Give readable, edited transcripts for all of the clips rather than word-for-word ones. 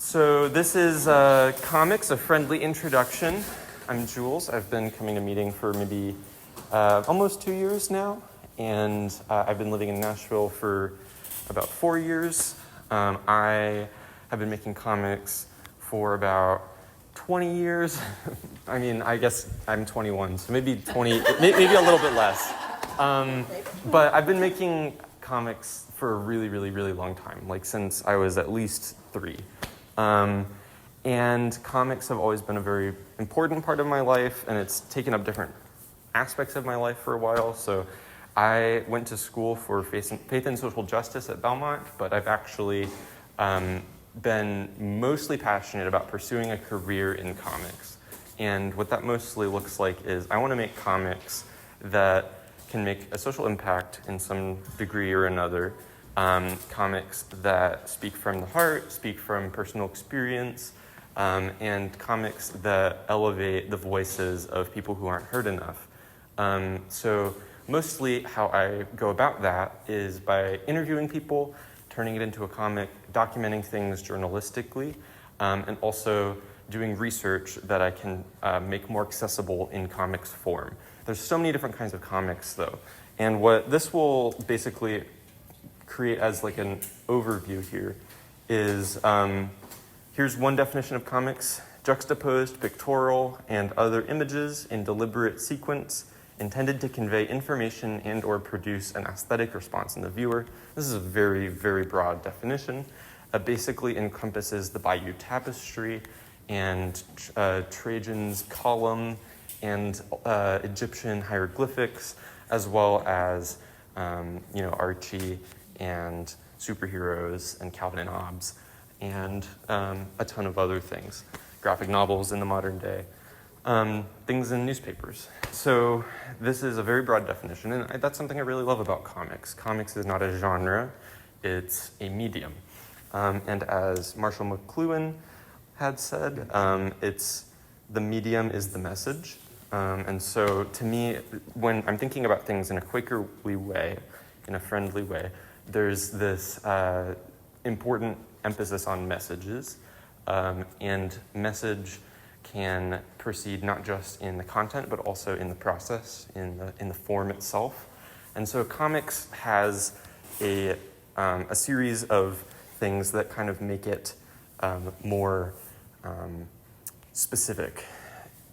So this is Comics, a friendly introduction. I'm Jules. I've been coming to meeting for maybe almost 2 years now, and I've been living in Nashville for about 4 years. I have been making comics for about 20 years. I mean, I guess I'm 21, so maybe 20, maybe a little bit less. But I've been making comics for a really, really, really long time, like since I was at least 3. And comics have always been a very important part of my life, and it's taken up different aspects of my life for a while. So I went to school for faith and social justice at Belmont, but I've actually been mostly passionate about pursuing a career in comics. And what that mostly looks like is I want to make comics that can make a social impact in some degree or another. Comics that speak from the heart, speak from personal experience, and comics that elevate the voices of people who aren't heard enough. So mostly how I go about that is by interviewing people, turning it into a comic, documenting things journalistically, and also doing research that I can make more accessible in comics form. There's so many different kinds of comics, though, and what this will basically create as like an overview here is here's one definition of comics: juxtaposed pictorial and other images in deliberate sequence intended to convey information and or produce an aesthetic response in the viewer. This is a very, very broad definition. It basically encompasses the Bayeux Tapestry and Trajan's column and Egyptian hieroglyphics, as well as Archie and superheroes and Calvin and Hobbes and a ton of other things, graphic novels in the modern day, things in newspapers. So this is a very broad definition, and that's something I really love about comics. Comics is not a genre, it's a medium. And as Marshall McLuhan had said, the medium is the message. And so to me, when I'm thinking about things in a Quakerly way, in a friendly way, there's this important emphasis on messages, and message can proceed not just in the content, but also in the process, in the form itself. And so comics has a series of things that kind of make it more specific,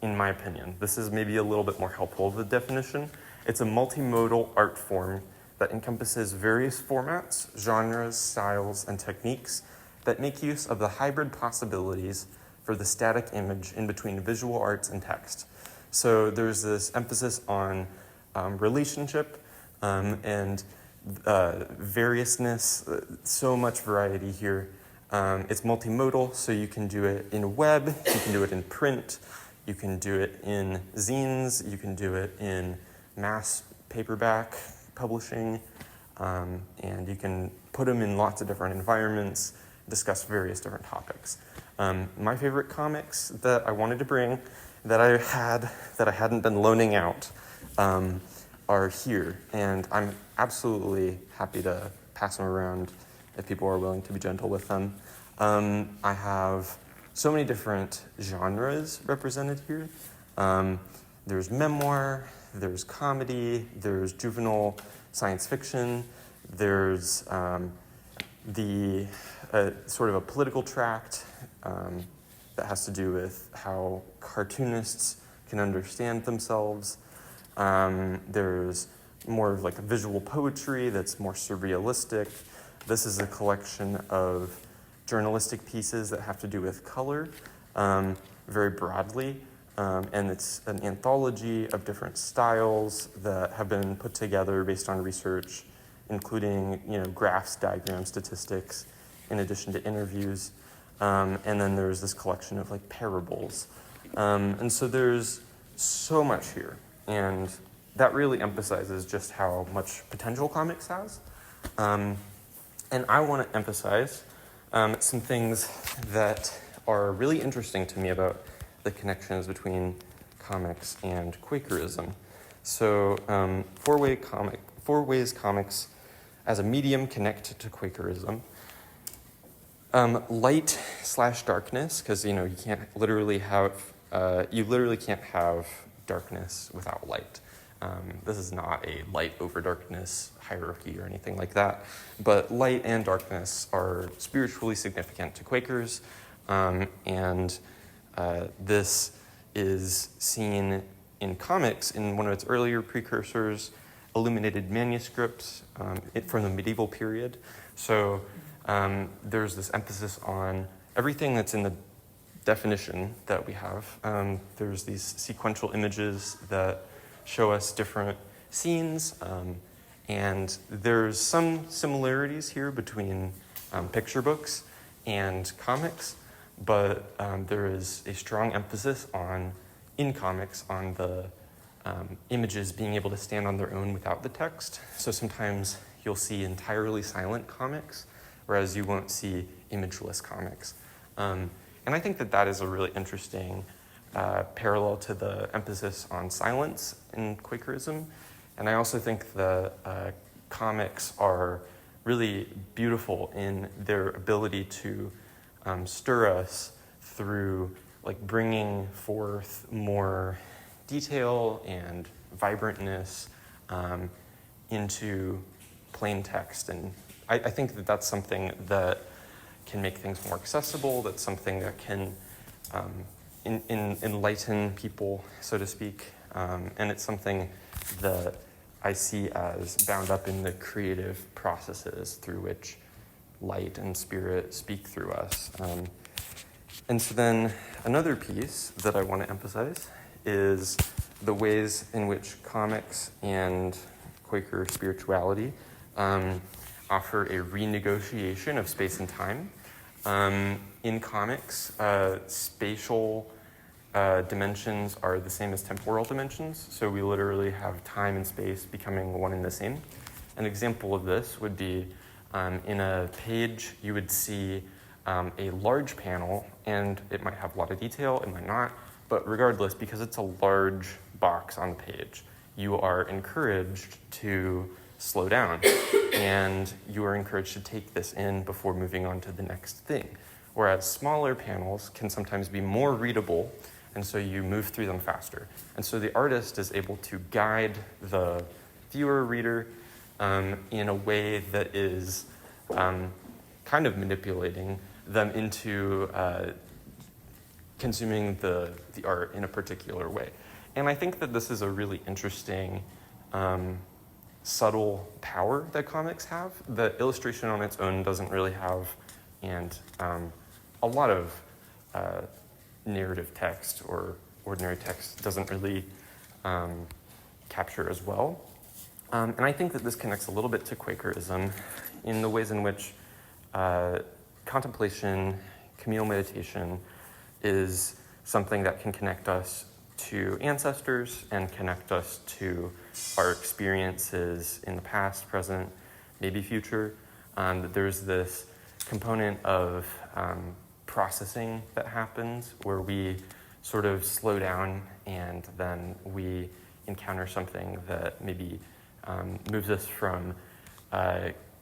in my opinion. This is maybe a little bit more helpful of the definition. It's a multimodal art form that encompasses various formats, genres, styles, and techniques that make use of the hybrid possibilities for the static image in between visual arts and text. So there's this emphasis on relationship and variousness, so much variety here. It's multimodal, so you can do it in web, you can do it in print, you can do it in zines, you can do it in mass paperback publishing, and you can put them in lots of different environments, discuss various different topics. My favorite comics that I wanted to bring that I hadn't been loaning out are here, and I'm absolutely happy to pass them around if people are willing to be gentle with them. I have so many different genres represented here. There's memoir, there's comedy, there's juvenile science fiction, there's the sort of a political tract that has to do with how cartoonists can understand themselves. There's more of like a visual poetry that's more surrealistic. This is a collection of journalistic pieces that have to do with color, very broadly. And it's an anthology of different styles that have been put together based on research, including graphs, diagrams, statistics, in addition to interviews. And then there's this collection of like parables. And so there's so much here, and that really emphasizes just how much potential comics has. And I want to emphasize some things that are really interesting to me about the connections between comics and Quakerism. So, four ways comics as a medium connect to Quakerism. Light/darkness, because you can't literally have you literally can't have darkness without light. This is not a light over darkness hierarchy or anything like that, but light and darkness are spiritually significant to Quakers, and this is seen in comics in one of its earlier precursors, illuminated manuscripts from the medieval period. So there's this emphasis on everything that's in the definition that we have. There's these sequential images that show us different scenes, and there's some similarities here between picture books and comics, but there is a strong emphasis in comics on the images being able to stand on their own without the text. So sometimes you'll see entirely silent comics, whereas you won't see imageless comics. And I think that is a really interesting parallel to the emphasis on silence in Quakerism. And I also think the comics are really beautiful in their ability to stir us through bringing forth more detail and vibrantness into plain text. And I think that that's something that can make things more accessible. That's something that can enlighten people, so to speak. And it's something that I see as bound up in the creative processes through which light and spirit speak through us. And so then another piece that I want to emphasize is the ways in which comics and Quaker spirituality offer a renegotiation of space and time. In comics, spatial dimensions are the same as temporal dimensions, so we literally have time and space becoming one and the same. An example of this would be in a page you would see a large panel, and it might have a lot of detail, it might not, but regardless, because it's a large box on the page, you are encouraged to slow down, and you are encouraged to take this in before moving on to the next thing. Whereas smaller panels can sometimes be more readable, and so you move through them faster. And so the artist is able to guide the viewer, reader, in a way that is kind of manipulating them into consuming the art in a particular way. And I think that this is a really interesting subtle power that comics have that illustration on its own doesn't really have, and a lot of narrative text or ordinary text doesn't really capture as well. And I think that this connects a little bit to Quakerism in the ways in which contemplation, communal meditation is something that can connect us to ancestors and connect us to our experiences in the past, present, maybe future. There's this component of processing that happens where we sort of slow down and then we encounter something that maybe moves us from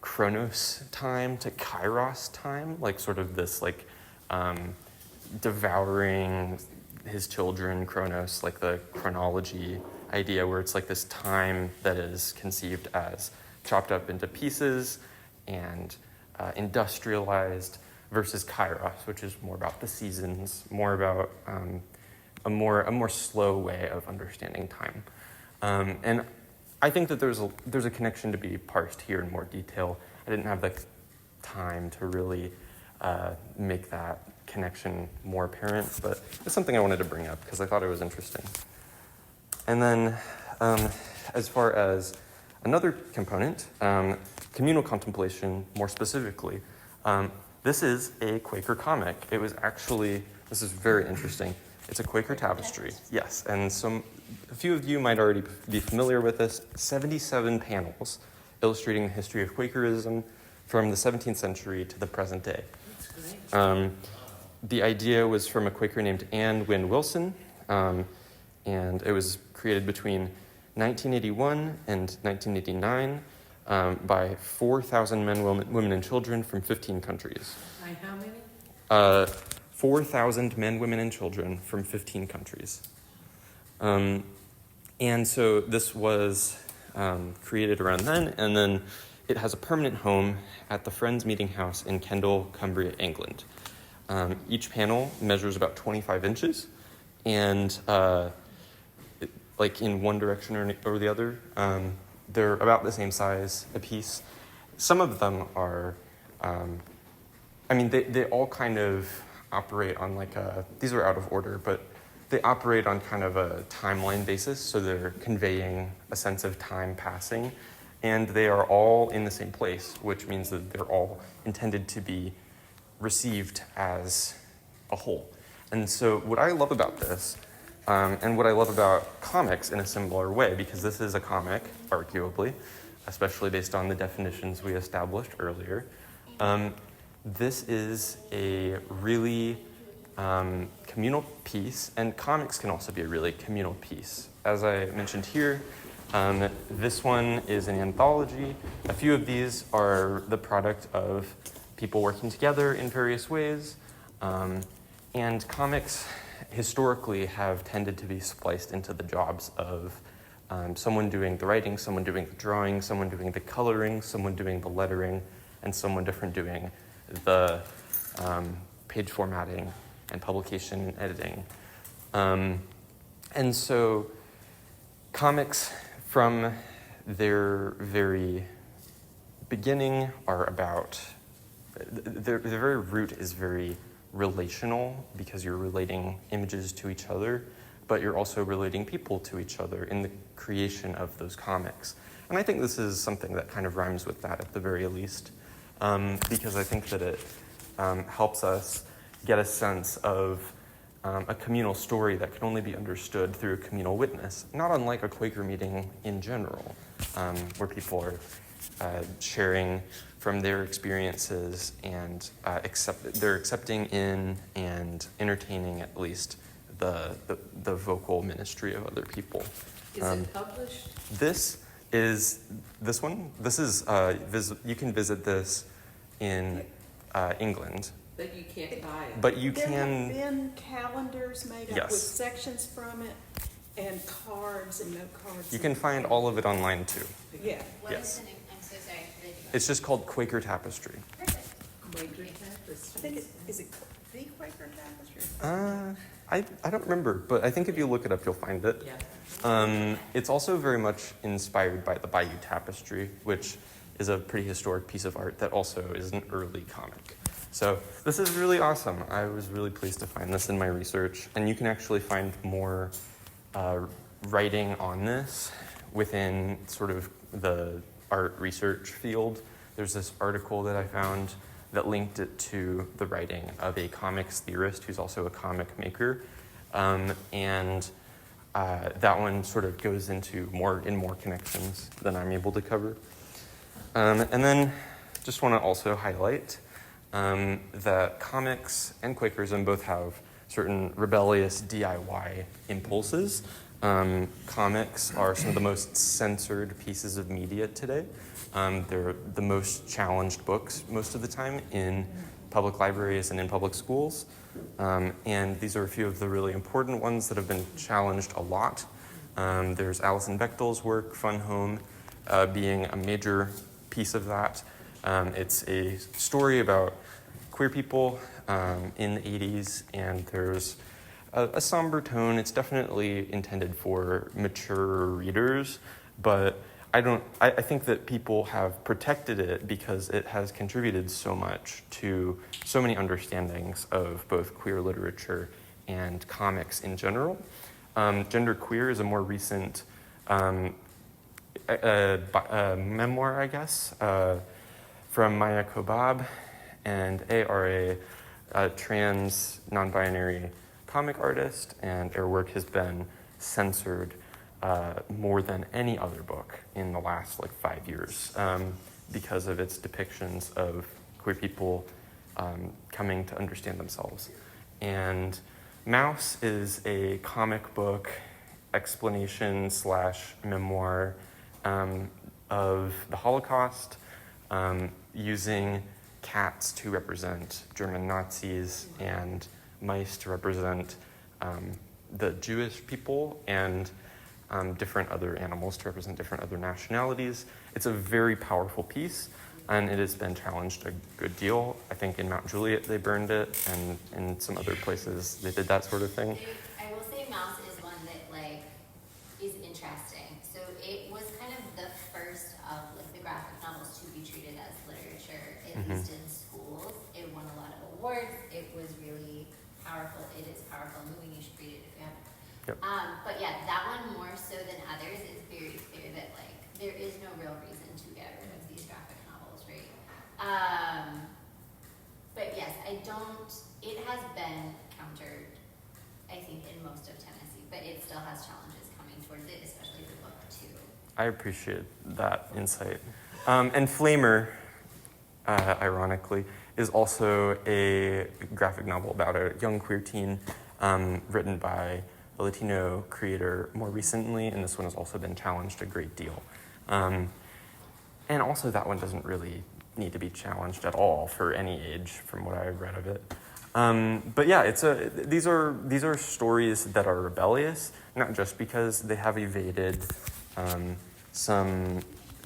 Chronos time to Kairos time, like sort of this devouring his children, Chronos, like the chronology idea where it's like this time that is conceived as chopped up into pieces and industrialized, versus Kairos, which is more about the seasons, more about a more slow way of understanding time. And I think that there's a connection to be parsed here in more detail. I didn't have the time to really make that connection more apparent, but it's something I wanted to bring up because I thought it was interesting. And then as far as another component, communal contemplation more specifically, this is a Quaker comic. It was actually, this is very interesting. It's a Quaker tapestry, yes, and a few of you might already be familiar with this. 77 panels illustrating the history of Quakerism from the 17th century to the present day. The idea was from a Quaker named Anne Wynne Wilson, and it was created between 1981 and 1989 by 4,000 men, women, and children from 15 countries. By how many? 4,000 men, women, and children from 15 countries. And so this was created around then, and then it has a permanent home at the Friends Meeting House in Kendal, Cumbria, England. Each panel measures about 25 inches, and like in one direction or the other, they're about the same size a piece. Some of them are, they all kind of operate on like these are out of order, but they operate on kind of a timeline basis, so they're conveying a sense of time passing, and they are all in the same place, which means that they're all intended to be received as a whole. And so what I love about this, and what I love about comics in a similar way, because this is a comic, arguably, especially based on the definitions we established earlier, this is a really communal piece, and comics can also be a really communal piece. As I mentioned here, this one is an anthology. A few of these are the product of people working together in various ways, and comics historically have tended to be spliced into the jobs of someone doing the writing, someone doing the drawing, someone doing the coloring, someone doing the lettering, and someone different doing the page formatting and publication editing. And so comics from their very beginning are about, their very root is very relational, because you're relating images to each other, but you're also relating people to each other in the creation of those comics. And I think this is something that kind of rhymes with that at the very least, because I think that it helps us get a sense of a communal story that can only be understood through a communal witness, not unlike a Quaker meeting in general, where people are sharing from their experiences and they're accepting in and entertaining at least the vocal ministry of other people. Is it published? This one. This is you can visit this in England. But you can't buy it. But you There can. have been calendars made up Yes. with sections from it and cards and note cards. You can find all of it online too. Yeah. What Yes. is the name? I'm so sorry. It's just called Quaker Tapestry. Perfect. Quaker I Tapestry. think is it the Quaker Tapestry? I don't remember, but I think if you look it up, you'll find it. Yeah. It's also very much inspired by the Bayeux Tapestry, which is a pretty historic piece of art that also is an early comic. So this is really awesome. I was really pleased to find this in my research, and you can actually find more writing on this within sort of the art research field. There's this article that I found that linked it to the writing of a comics theorist who's also a comic maker, and that one sort of goes into more connections than I'm able to cover. And then just want to also highlight that comics and Quakerism both have certain rebellious DIY impulses. Comics are some of the most censored pieces of media today. They're the most challenged books most of the time in public libraries and in public schools. And these are a few of the really important ones that have been challenged a lot. There's Alison Bechdel's work, Fun Home, being a major piece of that. It's a story about queer people in the 80s, and there's a somber tone. It's definitely intended for mature readers, but I think that people have protected it because it has contributed so much to so many understandings of both queer literature and comics in general. Genderqueer is a more recent memoir, I guess, from Maya Kobab, and they are a trans, non-binary comic artist, and her work has been censored more than any other book in the last 5 years because of its depictions of queer people coming to understand themselves. And Mouse is a comic book explanation / memoir of the Holocaust, using cats to represent German Nazis and mice to represent the Jewish people, and different other animals to represent different other nationalities. It's a very powerful piece, and it has been challenged a good deal. I think in Mount Juliet they burned it, and in some other places they did that sort of thing. I will say Mouse is one that is interesting. So it was kind of the first of the graphic novels to be treated as literature, at least in schools. It won a lot of awards. It was really powerful. It is powerful moving. You should read it if you haven't. Yep. But yeah, that one more so than others is very clear that there is no real reason to get rid of these graphic novels, right? But yes, it has been countered, I think, in most of Tennessee, but it still has challenges coming towards it, especially for book 2. I appreciate that insight. And Flamer, ironically, is also a graphic novel about a young queer teen written by a Latino creator more recently, and this one has also been challenged a great deal. And also that one doesn't really need to be challenged at all for any age, from what I've read of it. But yeah, these are stories that are rebellious, not just because they have evaded some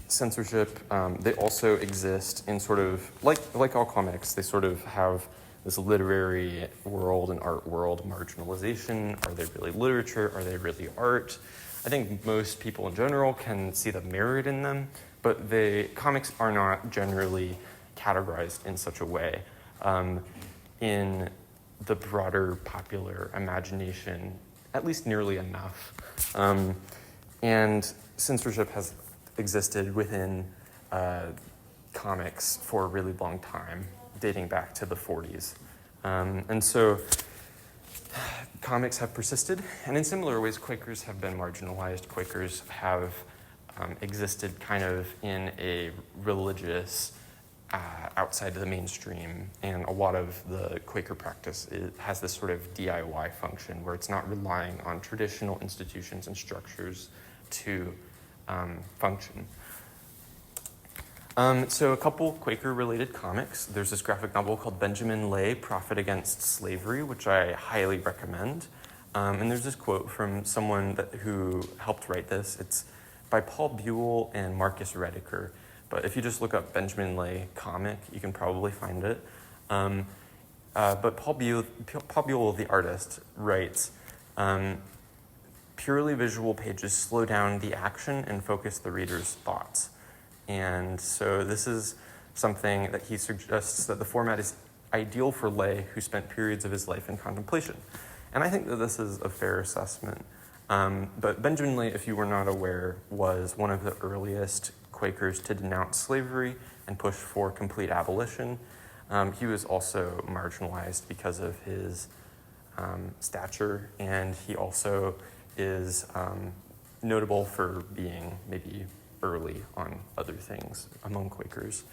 censorship. They also exist in sort of, like all comics, they sort of have this literary world and art world marginalization. Are they really literature? Are they really art? I think most people in general can see the merit in them, but comics are not generally categorized in such a way. In the broader popular imagination, at least nearly enough. And censorship has existed within comics for a really long time, dating back to the 40s. And so comics have persisted, and in similar ways, Quakers have been marginalized. Quakers have existed kind of in a religious, outside of the mainstream, and a lot of the Quaker practice has this sort of DIY function where it's not relying on traditional institutions and structures to function. So a couple Quaker-related comics. There's this graphic novel called Benjamin Lay, Prophet Against Slavery, which I highly recommend. And there's this quote from someone who helped write this. It's by Paul Buell and Marcus Rediker. But if you just look up Benjamin Lay comic, you can probably find it. But Paul Buell, the artist, writes, purely visual pages slow down the action and focus the reader's thoughts. And so this is something that he suggests that the format is ideal for Lay, who spent periods of his life in contemplation. And I think that this is a fair assessment. But Benjamin Lay, if you were not aware, was one of the earliest Quakers to denounce slavery and push for complete abolition. He was also marginalized because of his stature, and he also is notable for being maybe early on other things among Quakers,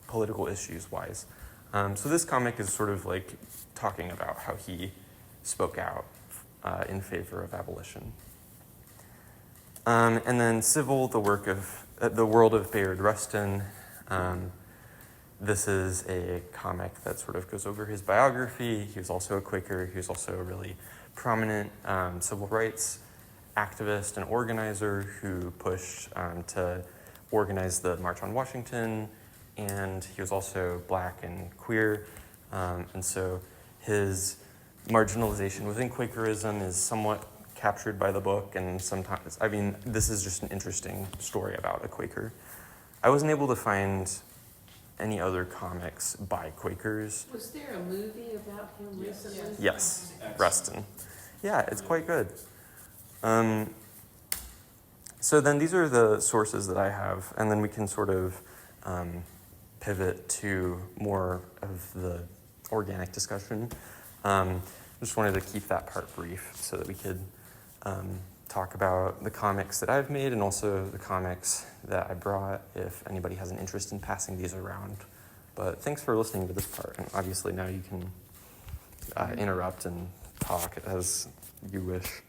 political issues-wise. So this comic is sort of like talking about how he spoke out in favor of abolition. And then Civil, the world of Bayard Rustin. This is a comic that sort of goes over his biography. He was also a Quaker. He was also a really prominent civil rights activist and organizer who pushed to organize the March on Washington, and he was also Black and queer, and so his marginalization within Quakerism is somewhat captured by the book, and sometimes, this is just an interesting story about a Quaker. I wasn't able to find any other comics by Quakers. Was there a movie about him recently? Yes, Rustin. Yeah, it's quite good. So then these are the sources that I have, and then we can sort of pivot to more of the organic discussion. I just wanted to keep that part brief so that we could talk about the comics that I've made and also the comics that I brought if anybody has an interest in passing these around. But thanks for listening to this part, and obviously now you can interrupt and talk as you wish.